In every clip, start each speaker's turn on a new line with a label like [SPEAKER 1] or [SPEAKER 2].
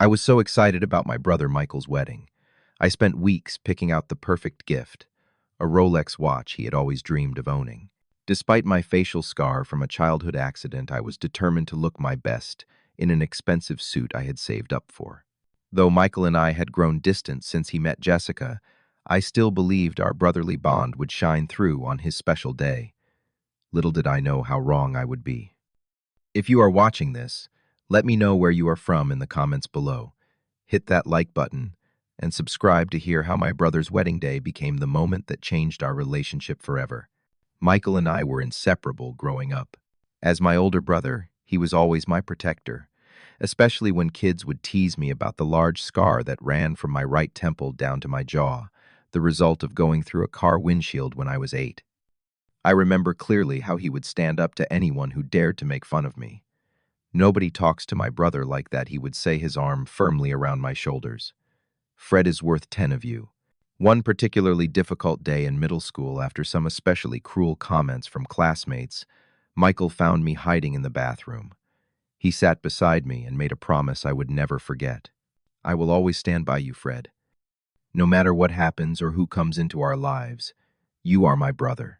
[SPEAKER 1] I was so excited about my brother Michael's wedding. I spent weeks picking out the perfect gift, a Rolex watch he had always dreamed of owning. Despite my facial scar from a childhood accident, I was determined to look my best in an expensive suit I had saved up for. Though Michael and I had grown distant since he met Jessica, I still believed our brotherly bond would shine through on his special day. Little did I know how wrong I would be. If you are watching this, let me know where you are from in the comments below. Hit that like button and subscribe to hear how my brother's wedding day became the moment that changed our relationship forever. Michael and I were inseparable growing up. As my older brother, he was always my protector, especially when kids would tease me about the large scar that ran from my right temple down to my jaw, the result of going through a car windshield when I was 8. I remember clearly how he would stand up to anyone who dared to make fun of me. "Nobody talks to my brother like that," he would say, his arm firmly around my shoulders. "Fred is worth 10 of you." One particularly difficult day in middle school, after some especially cruel comments from classmates, Michael found me hiding in the bathroom. He sat beside me and made a promise I would never forget. "I will always stand by you, Fred. No matter what happens or who comes into our lives, you are my brother.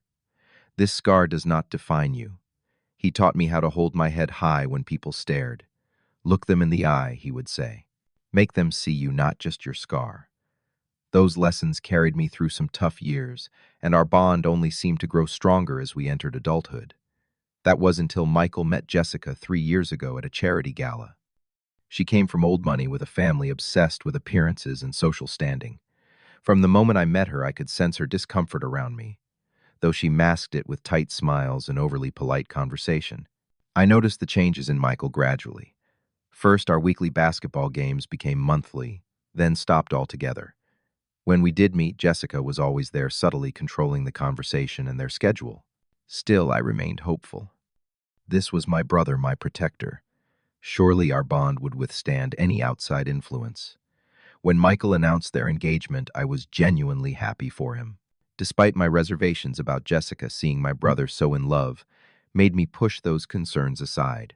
[SPEAKER 1] This scar does not define you." He taught me how to hold my head high when people stared. "Look them in the eye," he would say. "Make them see you, not just your scar." Those lessons carried me through some tough years, and our bond only seemed to grow stronger as we entered adulthood. That was until Michael met Jessica 3 years ago at a charity gala. She came from old money with a family obsessed with appearances and social standing. From the moment I met her, I could sense her discomfort around me, though she masked it with tight smiles and overly polite conversation. I noticed the changes in Michael gradually. First, our weekly basketball games became monthly, then stopped altogether. When we did meet, Jessica was always there, subtly controlling the conversation and their schedule. Still, I remained hopeful. This was my brother, my protector. Surely our bond would withstand any outside influence. When Michael announced their engagement, I was genuinely happy for him. Despite my reservations about Jessica, seeing my brother so in love made me push those concerns aside.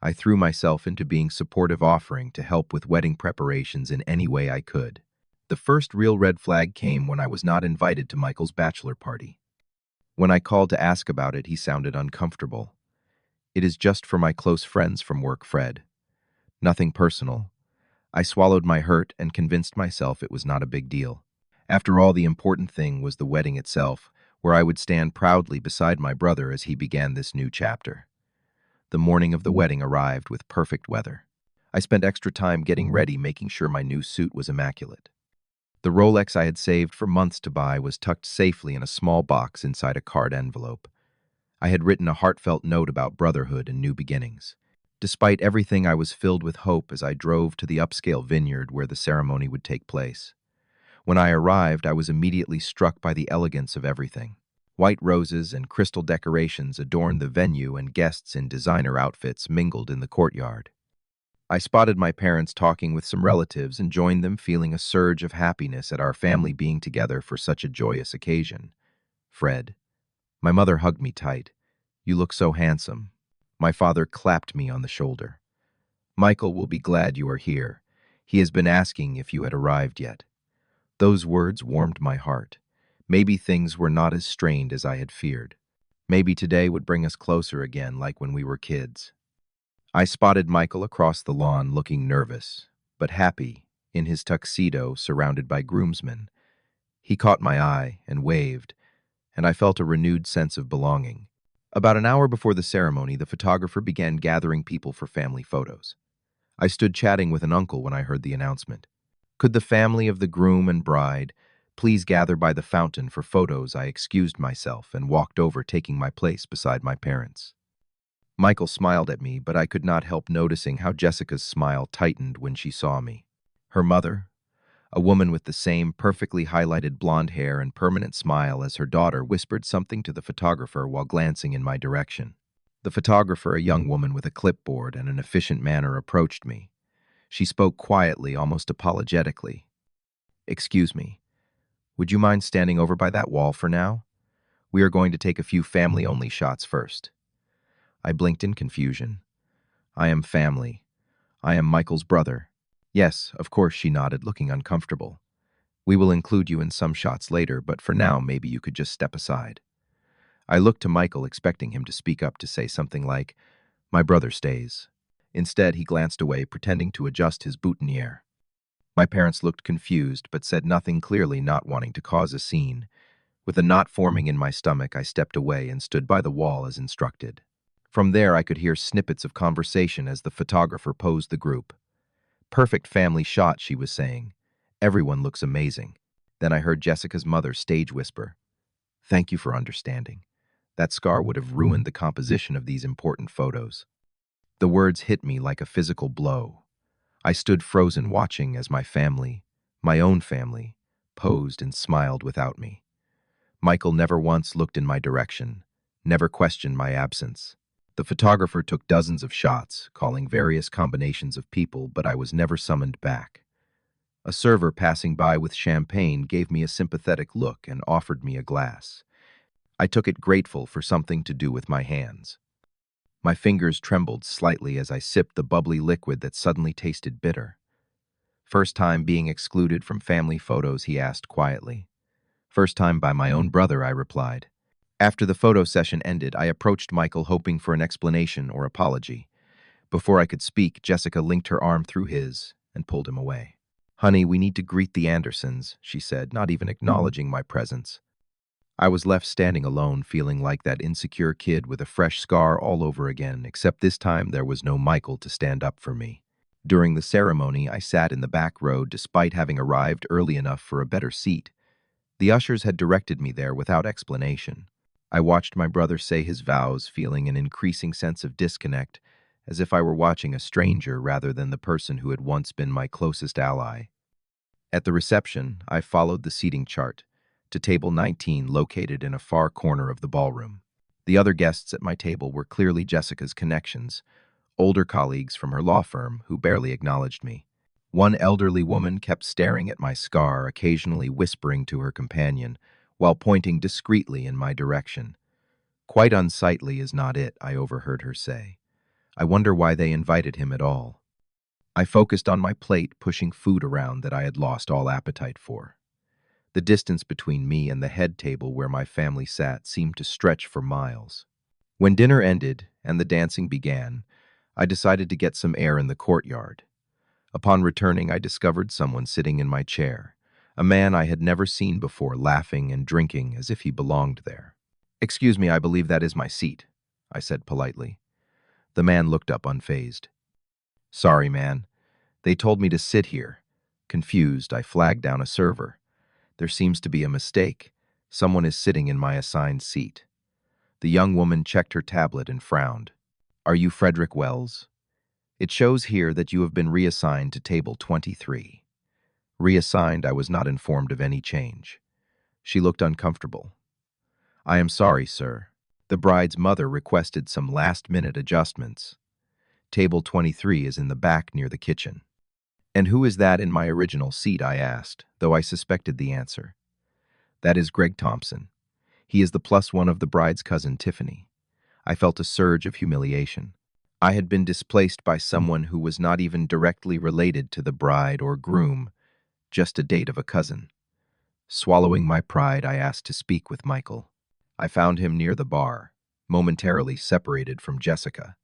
[SPEAKER 1] I threw myself into being supportive, offering to help with wedding preparations in any way I could. The first real red flag came when I was not invited to Michael's bachelor party. When I called to ask about it, he sounded uncomfortable. "It is just for my close friends from work, Fred. Nothing personal." I swallowed my hurt and convinced myself it was not a big deal. After all, the important thing was the wedding itself, where I would stand proudly beside my brother as he began this new chapter. The morning of the wedding arrived with perfect weather. I spent extra time getting ready, making sure my new suit was immaculate. The Rolex I had saved for months to buy was tucked safely in a small box inside a card envelope. I had written a heartfelt note about brotherhood and new beginnings. Despite everything, I was filled with hope as I drove to the upscale vineyard where the ceremony would take place. When I arrived, I was immediately struck by the elegance of everything. White roses and crystal decorations adorned the venue, and guests in designer outfits mingled in the courtyard. I spotted my parents talking with some relatives and joined them, feeling a surge of happiness at our family being together for such a joyous occasion. "Fred." My mother hugged me tight. "You look so handsome." My father clapped me on the shoulder. "Michael will be glad you are here. He has been asking if you had arrived yet." Those words warmed my heart. Maybe things were not as strained as I had feared. Maybe today would bring us closer again, like when we were kids. I spotted Michael across the lawn, looking nervous, but happy, in his tuxedo surrounded by groomsmen. He caught my eye and waved, and I felt a renewed sense of belonging. About an hour before the ceremony, the photographer began gathering people for family photos. I stood chatting with an uncle when I heard the announcement. "Could the family of the groom and bride please gather by the fountain for photos?" I excused myself and walked over, taking my place beside my parents. Michael smiled at me, but I could not help noticing how Jessica's smile tightened when she saw me. Her mother, a woman with the same perfectly highlighted blonde hair and permanent smile as her daughter, whispered something to the photographer while glancing in my direction. The photographer, a young woman with a clipboard and an efficient manner, approached me. She spoke quietly, almost apologetically. "Excuse me, would you mind standing over by that wall for now? We are going to take a few family-only shots first." I blinked in confusion. "I am family. I am Michael's brother." Yes, of course, she nodded, looking uncomfortable. We will include you in some shots later, but for now, maybe you could just step aside. I looked to Michael, expecting him to speak up to say something like, "My brother stays." Instead, he glanced away, pretending to adjust his boutonniere. My parents looked confused, but said nothing, clearly not wanting to cause a scene. With a knot forming in my stomach, I stepped away and stood by the wall as instructed. From there, I could hear snippets of conversation as the photographer posed the group. "Perfect family shot," she was saying. "Everyone looks amazing." Then I heard Jessica's mother stage whisper, "Thank you for understanding. That scar would have ruined the composition of these important photos." The words hit me like a physical blow. I stood frozen, watching as my family, my own family, posed and smiled without me. Michael never once looked in my direction, never questioned my absence. The photographer took dozens of shots, calling various combinations of people, but I was never summoned back. A server passing by with champagne gave me a sympathetic look and offered me a glass. I took it, grateful for something to do with my hands. My fingers trembled slightly as I sipped the bubbly liquid that suddenly tasted bitter. "First time being excluded from family photos?" he asked quietly. "First time by my own brother," I replied. After the photo session ended, I approached Michael, hoping for an explanation or apology. Before I could speak, Jessica linked her arm through his and pulled him away. "Honey, we need to greet the Andersons," she said, not even acknowledging my presence. I was left standing alone, feeling like that insecure kid with a fresh scar all over again, except this time there was no Michael to stand up for me. During the ceremony, I sat in the back row despite having arrived early enough for a better seat. The ushers had directed me there without explanation. I watched my brother say his vows, feeling an increasing sense of disconnect, as if I were watching a stranger rather than the person who had once been my closest ally. At the reception, I followed the seating chart to table 19, located in a far corner of the ballroom. The other guests at my table were clearly Jessica's connections, older colleagues from her law firm who barely acknowledged me. One elderly woman kept staring at my scar, occasionally whispering to her companion, while pointing discreetly in my direction. "Quite unsightly is not it," I overheard her say. "I wonder why they invited him at all." I focused on my plate, pushing food around that I had lost all appetite for. The distance between me and the head table where my family sat seemed to stretch for miles. When dinner ended and the dancing began, I decided to get some air in the courtyard. Upon returning, I discovered someone sitting in my chair, a man I had never seen before, laughing and drinking as if he belonged there. "Excuse me, I believe that is my seat," I said politely. The man looked up unfazed. "Sorry, man. They told me to sit here." Confused, I flagged down a server. "There seems to be a mistake. Someone is sitting in my assigned seat." The young woman checked her tablet and frowned. "Are you Frederick Wells? It shows here that you have been reassigned to table 23. Reassigned, I was not informed of any change. She looked uncomfortable. "I am sorry, sir. The bride's mother requested some last-minute adjustments. Table 23 is in the back near the kitchen." "And who is that in my original seat?" I asked, though I suspected the answer. "That is Greg Thompson. He is the plus one of the bride's cousin, Tiffany." I felt a surge of humiliation. I had been displaced by someone who was not even directly related to the bride or groom, just a date of a cousin. Swallowing my pride, I asked to speak with Michael. I found him near the bar, momentarily separated from Jessica.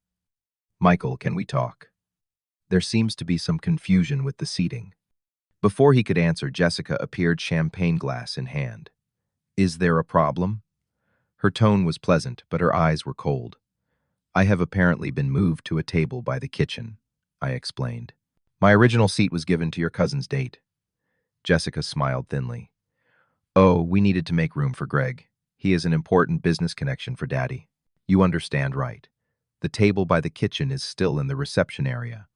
[SPEAKER 1] "Michael, can we talk?" There seems to be some confusion with the seating. Before he could answer, Jessica appeared, champagne glass in hand. "Is there a problem?" Her tone was pleasant, but her eyes were cold. "I have apparently been moved to a table by the kitchen," I explained. "My original seat was given to your cousin's date." Jessica smiled thinly. "Oh, we needed to make room for Greg. He is an important business connection for Daddy. You understand, right? The table by the kitchen is still in the reception area."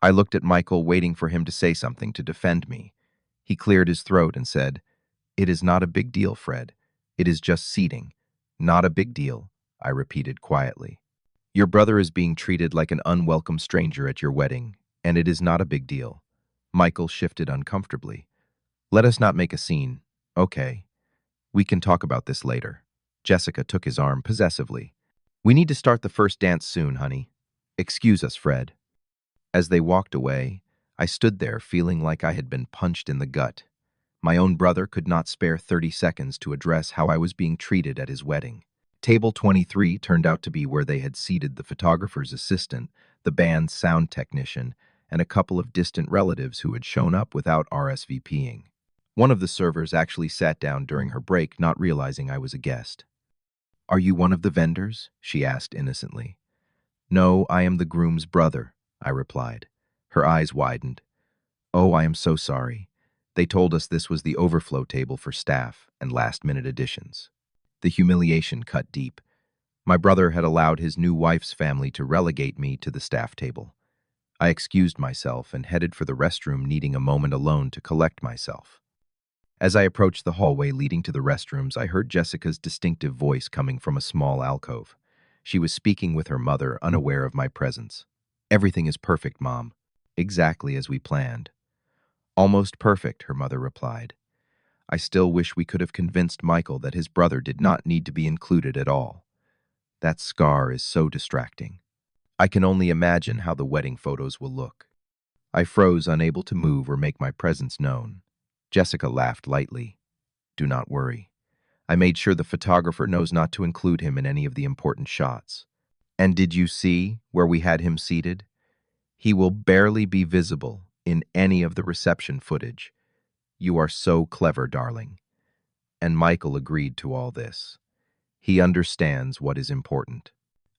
[SPEAKER 1] I looked at Michael, waiting for him to say something to defend me. He cleared his throat and said, "It is not a big deal, Fred. It is just seating." "Not a big deal," I repeated quietly. "Your brother is being treated like an unwelcome stranger at your wedding, and it is not a big deal." Michael shifted uncomfortably. "Let us not make a scene. Okay. We can talk about this later." Jessica took his arm possessively. "We need to start the first dance soon, honey. Excuse us, Fred." As they walked away, I stood there feeling like I had been punched in the gut. My own brother could not spare 30 seconds to address how I was being treated at his wedding. Table 23 turned out to be where they had seated the photographer's assistant, the band's sound technician, and a couple of distant relatives who had shown up without RSVPing. One of the servers actually sat down during her break, not realizing I was a guest. "Are you one of the vendors?" she asked innocently. "No, I am the groom's brother," I replied. Her eyes widened. "Oh, I am so sorry. They told us this was the overflow table for staff and last-minute additions." The humiliation cut deep. My brother had allowed his new wife's family to relegate me to the staff table. I excused myself and headed for the restroom, needing a moment alone to collect myself. As I approached the hallway leading to the restrooms, I heard Jessica's distinctive voice coming from a small alcove. She was speaking with her mother, unaware of my presence. "Everything is perfect, Mom. Exactly as we planned." "Almost perfect," her mother replied. "I still wish we could have convinced Michael that his brother did not need to be included at all. That scar is so distracting. I can only imagine how the wedding photos will look." I froze, unable to move or make my presence known. Jessica laughed lightly. "Do not worry. I made sure the photographer knows not to include him in any of the important shots. And did you see where we had him seated? He will barely be visible in any of the reception footage. You are so clever, darling." And Michael agreed to all this. He understands what is important.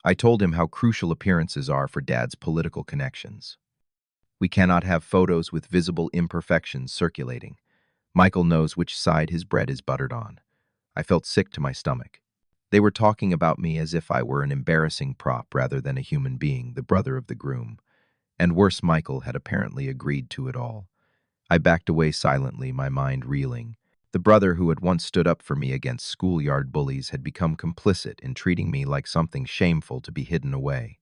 [SPEAKER 1] I told him how crucial appearances are for Dad's political connections. We cannot have photos with visible imperfections circulating. Michael knows which side his bread is buttered on. I felt sick to my stomach. They were talking about me as if I were an embarrassing prop rather than a human being, the brother of the groom. And worse, Michael had apparently agreed to it all. I backed away silently, my mind reeling. The brother who had once stood up for me against schoolyard bullies had become complicit in treating me like something shameful to be hidden away.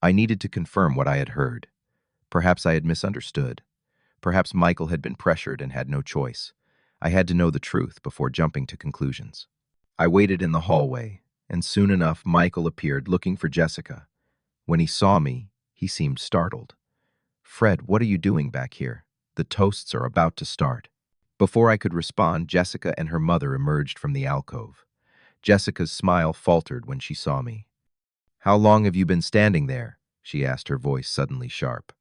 [SPEAKER 1] I needed to confirm what I had heard. Perhaps I had misunderstood. Perhaps Michael had been pressured and had no choice. I had to know the truth before jumping to conclusions. I waited in the hallway, and soon enough Michael appeared looking for Jessica. When he saw me, he seemed startled. "Fred, what are you doing back here? The toasts are about to start." Before I could respond, Jessica and her mother emerged from the alcove. Jessica's smile faltered when she saw me. "How long have you been standing there?" she asked, her voice suddenly sharp.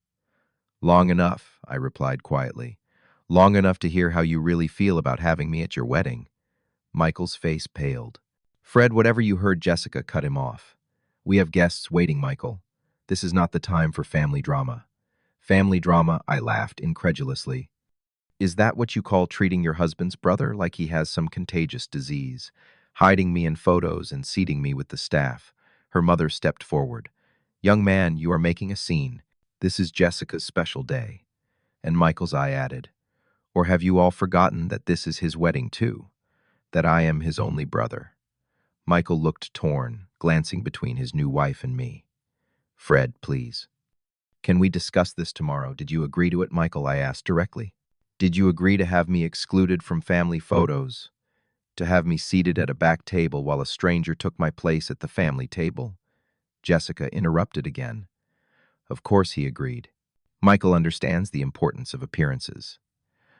[SPEAKER 1] "Long enough," I replied quietly. "Long enough to hear how you really feel about having me at your wedding." Michael's face paled. "Fred, whatever you heard," Jessica cut him off. "We have guests waiting, Michael. This is not the time for family drama." "Family drama?" I laughed incredulously. "Is that what you call treating your husband's brother like he has some contagious disease? Hiding me in photos and seating me with the staff?" Her mother stepped forward. "Young man, you are making a scene. This is Jessica's special day." And Michael's eye added, "Or have you all forgotten that this is his wedding too? That I am his only brother?" Michael looked torn, glancing between his new wife and me. "Fred, please. Can we discuss this tomorrow? Did you agree to it, Michael?" I asked directly. "Did you agree to have me excluded from family photos? To have me seated at a back table while a stranger took my place at the family table?" Jessica interrupted again. Of course he agreed. Michael understands the importance of appearances.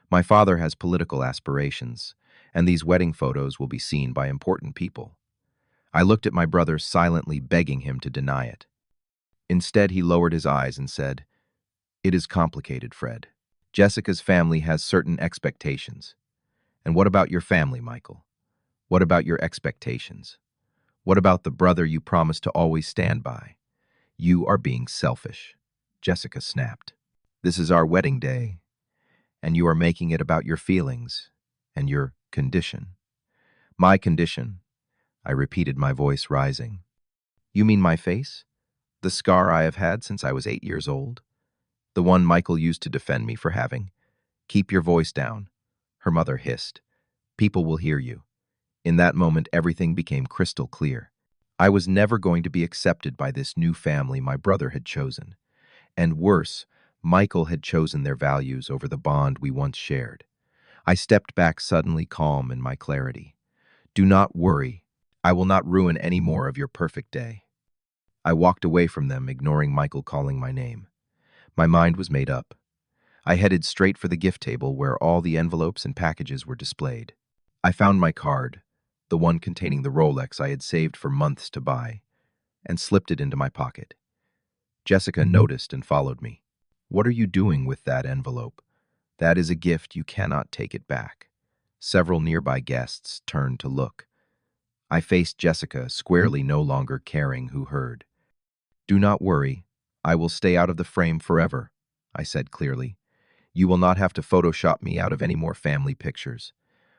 [SPEAKER 1] My father has political aspirations, and these wedding photos will be seen by important people. I looked at my brother, silently begging him to deny it. Instead, he lowered his eyes and said, "It is complicated, Fred. Jessica's family has certain expectations. And what about your family, Michael? What about your expectations? What about the brother you promised to always stand by? You are being selfish." Jessica snapped. "This is our wedding day, and you are making it about your feelings and your condition." "My condition," I repeated, my voice rising. "You mean my face? The scar I have had since I was 8 years old? The one Michael used to defend me for having?" "Keep your voice down," her mother hissed. "People will hear you." In that moment, everything became crystal clear. I was never going to be accepted by this new family my brother had chosen. And worse, Michael had chosen their values over the bond we once shared. I stepped back, suddenly calm in my clarity. "Do not worry. I will not ruin any more of your perfect day." I walked away from them, ignoring Michael calling my name. My mind was made up. I headed straight for the gift table where all the envelopes and packages were displayed. I found my card, the one containing the Rolex I had saved for months to buy, and slipped it into my pocket. Jessica noticed and followed me. "What are you doing with that envelope? That is a gift, you cannot take it back." Several nearby guests turned to look. I faced Jessica squarely, no longer caring who heard. "Do not worry, I will stay out of the frame forever," I said clearly. "You will not have to Photoshop me out of any more family pictures."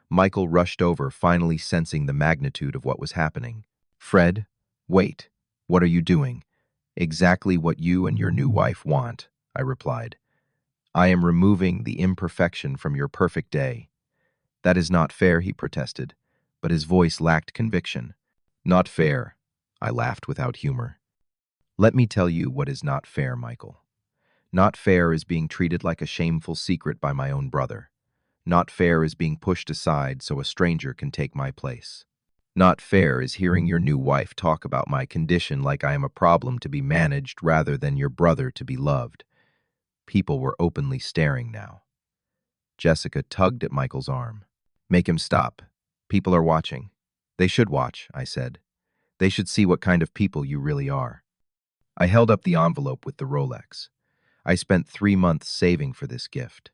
[SPEAKER 1] Michael rushed over, finally sensing the magnitude of what was happening. "Fred, wait. What are you doing?" "Exactly what you and your new wife want," I replied. "I am removing the imperfection from your perfect day." "That is not fair," he protested, but his voice lacked conviction. "Not fair," I laughed without humor. "Let me tell you what is not fair, Michael. Not fair is being treated like a shameful secret by my own brother. Not fair is being pushed aside so a stranger can take my place. Not fair is hearing your new wife talk about my condition like I am a problem to be managed rather than your brother to be loved." People were openly staring now. Jessica tugged at Michael's arm. "Make him stop. People are watching." "They should watch," I said. "They should see what kind of people you really are." I held up the envelope with the Rolex. I spent 3 months saving for this gift.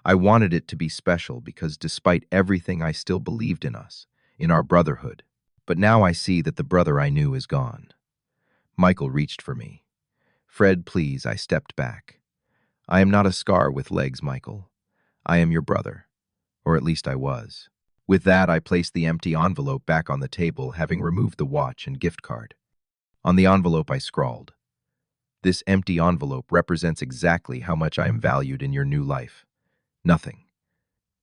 [SPEAKER 1] I wanted it to be special because despite everything I still believed in us, in our brotherhood. But now I see that the brother I knew is gone. Michael reached for me. "Fred, please," I stepped back. "I am not a scar with legs, Michael. I am your brother. Or at least I was." With that, I placed the empty envelope back on the table, having removed the watch and gift card. On the envelope I scrawled, "This empty envelope represents exactly how much I am valued in your new life. Nothing."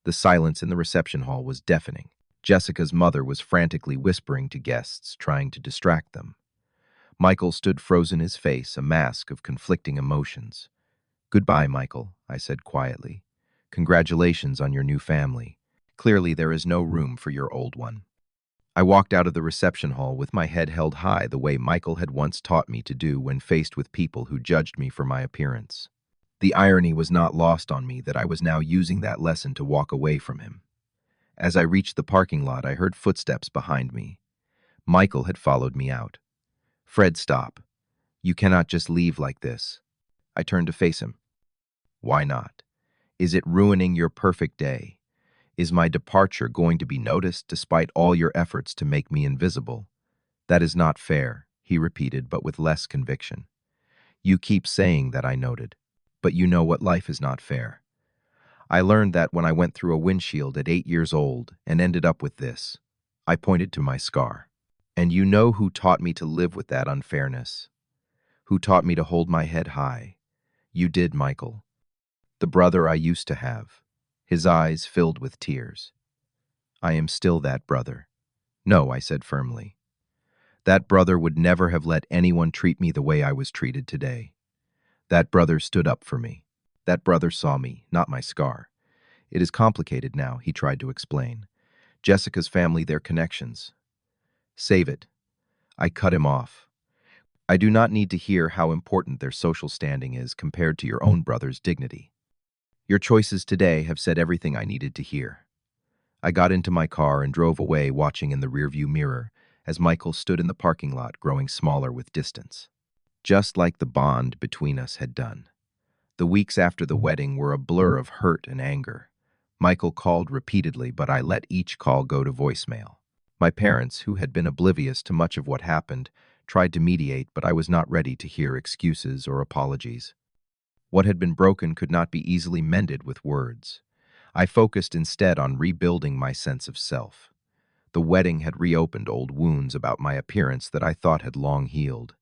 [SPEAKER 1] The silence in the reception hall was deafening. Jessica's mother was frantically whispering to guests, trying to distract them. Michael stood frozen, his face a mask of conflicting emotions. "Goodbye, Michael," I said quietly. "Congratulations on your new family. Clearly there is no room for your old one." I walked out of the reception hall with my head held high the way Michael had once taught me to do when faced with people who judged me for my appearance. The irony was not lost on me that I was now using that lesson to walk away from him. As I reached the parking lot, I heard footsteps behind me. Michael had followed me out. "Fred, stop. You cannot just leave like this." I turned to face him. "Why not? Is it ruining your perfect day? Is my departure going to be noticed despite all your efforts to make me invisible?" "That is not fair," he repeated, but with less conviction. "You keep saying that," I noted. "But you know what life is not fair. I learned that when I went through a windshield at 8 years old and ended up with this." I pointed to my scar. "And you know who taught me to live with that unfairness? Who taught me to hold my head high? You did, Michael. The brother I used to have." His eyes filled with tears. "I am still that brother." "No," I said firmly. "That brother would never have let anyone treat me the way I was treated today. That brother stood up for me. That brother saw me, not my scar. It is complicated now," he tried to explain. "Jessica's family, their connections." "Save it." I cut him off. "I do not need to hear how important their social standing is compared to your own brother's dignity. Your choices today have said everything I needed to hear." I got into my car and drove away, watching in the rearview mirror as Michael stood in the parking lot, growing smaller with distance. Just like the bond between us had done. The weeks after the wedding were a blur of hurt and anger. Michael called repeatedly, but I let each call go to voicemail. My parents, who had been oblivious to much of what happened, tried to mediate, but I was not ready to hear excuses or apologies. What had been broken could not be easily mended with words. I focused instead on rebuilding my sense of self. The wedding had reopened old wounds about my appearance that I thought had long healed.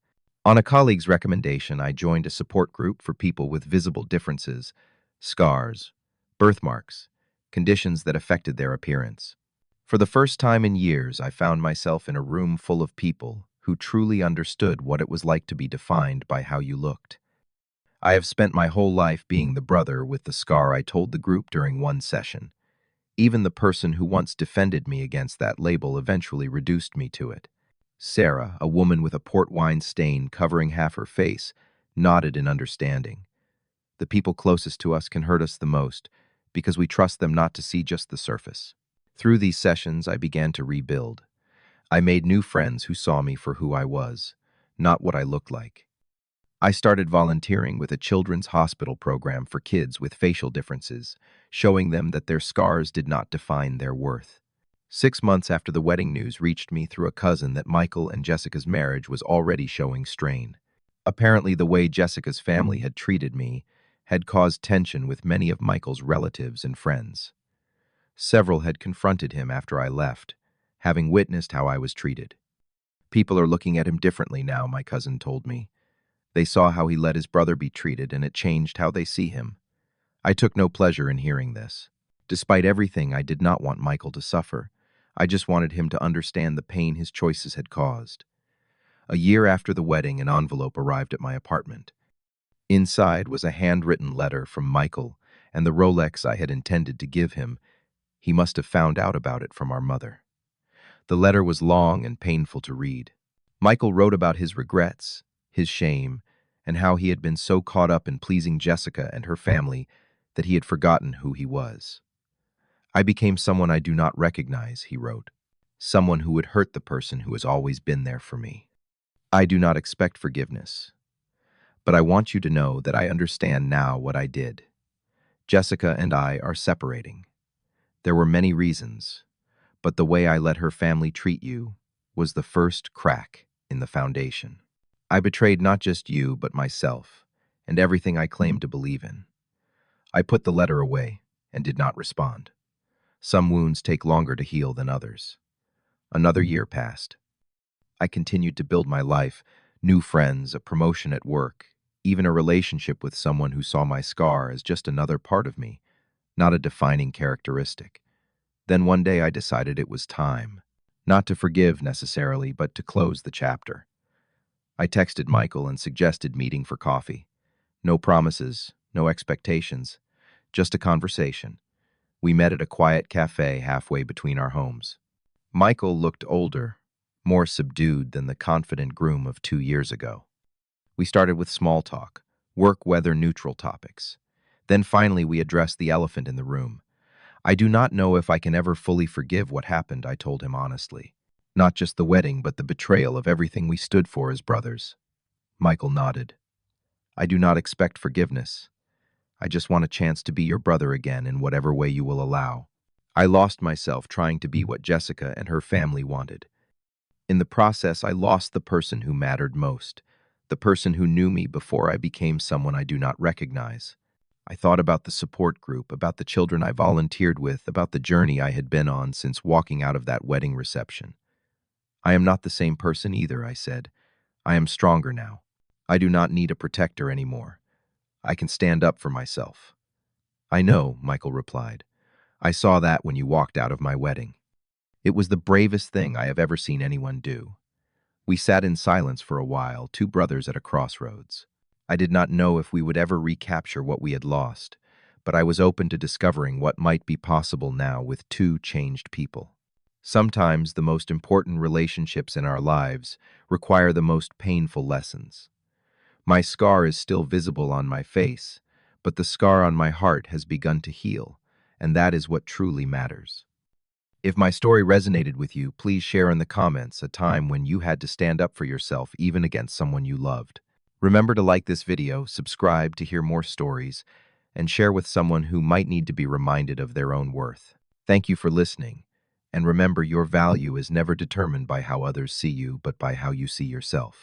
[SPEAKER 1] On a colleague's recommendation, I joined a support group for people with visible differences, scars, birthmarks, conditions that affected their appearance. For the first time in years, I found myself in a room full of people who truly understood what it was like to be defined by how you looked. I have spent my whole life being the brother with the scar, I told the group during one session. Even the person who once defended me against that label eventually reduced me to it. Sarah, a woman with a port wine stain covering half her face, nodded in understanding. The people closest to us can hurt us the most because we trust them not to see just the surface. Through these sessions, I began to rebuild. I made new friends who saw me for who I was, not what I looked like. I started volunteering with a children's hospital program for kids with facial differences, showing them that their scars did not define their worth. 6 months after the wedding news reached me through a cousin that Michael and Jessica's marriage was already showing strain. Apparently, the way Jessica's family had treated me had caused tension with many of Michael's relatives and friends. Several had confronted him after I left, having witnessed how I was treated. People are looking at him differently now, my cousin told me. They saw how he let his brother be treated, and it changed how they see him. I took no pleasure in hearing this. Despite everything, I did not want Michael to suffer. I just wanted him to understand the pain his choices had caused. A year after the wedding, an envelope arrived at my apartment. Inside was a handwritten letter from Michael and the Rolex I had intended to give him. He must have found out about it from our mother. The letter was long and painful to read. Michael wrote about his regrets, his shame, and how he had been so caught up in pleasing Jessica and her family that he had forgotten who he was. I became someone I do not recognize, he wrote. Someone who would hurt the person who has always been there for me. I do not expect forgiveness, but I want you to know that I understand now what I did. Jessica and I are separating. There were many reasons, but the way I let her family treat you was the first crack in the foundation. I betrayed not just you, but myself, and everything I claimed to believe in. I put the letter away and did not respond. Some wounds take longer to heal than others. Another year passed. I continued to build my life, new friends, a promotion at work, even a relationship with someone who saw my scar as just another part of me, not a defining characteristic. Then one day I decided it was time, not to forgive necessarily, but to close the chapter. I texted Michael and suggested meeting for coffee. No promises, no expectations, just a conversation. We met at a quiet cafe halfway between our homes. Michael looked older, more subdued than the confident groom of 2 years ago. We started with small talk, work weather neutral topics. Then finally we addressed the elephant in the room. I do not know if I can ever fully forgive what happened, I told him honestly. Not just the wedding, but the betrayal of everything we stood for as brothers. Michael nodded. I do not expect forgiveness. I just want a chance to be your brother again in whatever way you will allow. I lost myself trying to be what Jessica and her family wanted. In the process, I lost the person who mattered most, the person who knew me before I became someone I do not recognize. I thought about the support group, about the children I volunteered with, about the journey I had been on since walking out of that wedding reception. I am not the same person either, I said. I am stronger now. I do not need a protector anymore. I can stand up for myself. I know, Michael replied. I saw that when you walked out of my wedding. It was the bravest thing I have ever seen anyone do. We sat in silence for a while, two brothers at a crossroads. I did not know if we would ever recapture what we had lost, but I was open to discovering what might be possible now with two changed people. Sometimes the most important relationships in our lives require the most painful lessons. My scar is still visible on my face, but the scar on my heart has begun to heal, and that is what truly matters. If my story resonated with you, please share in the comments a time when you had to stand up for yourself even against someone you loved. Remember to like this video, subscribe to hear more stories, and share with someone who might need to be reminded of their own worth. Thank you for listening, and remember your value is never determined by how others see you, but by how you see yourself.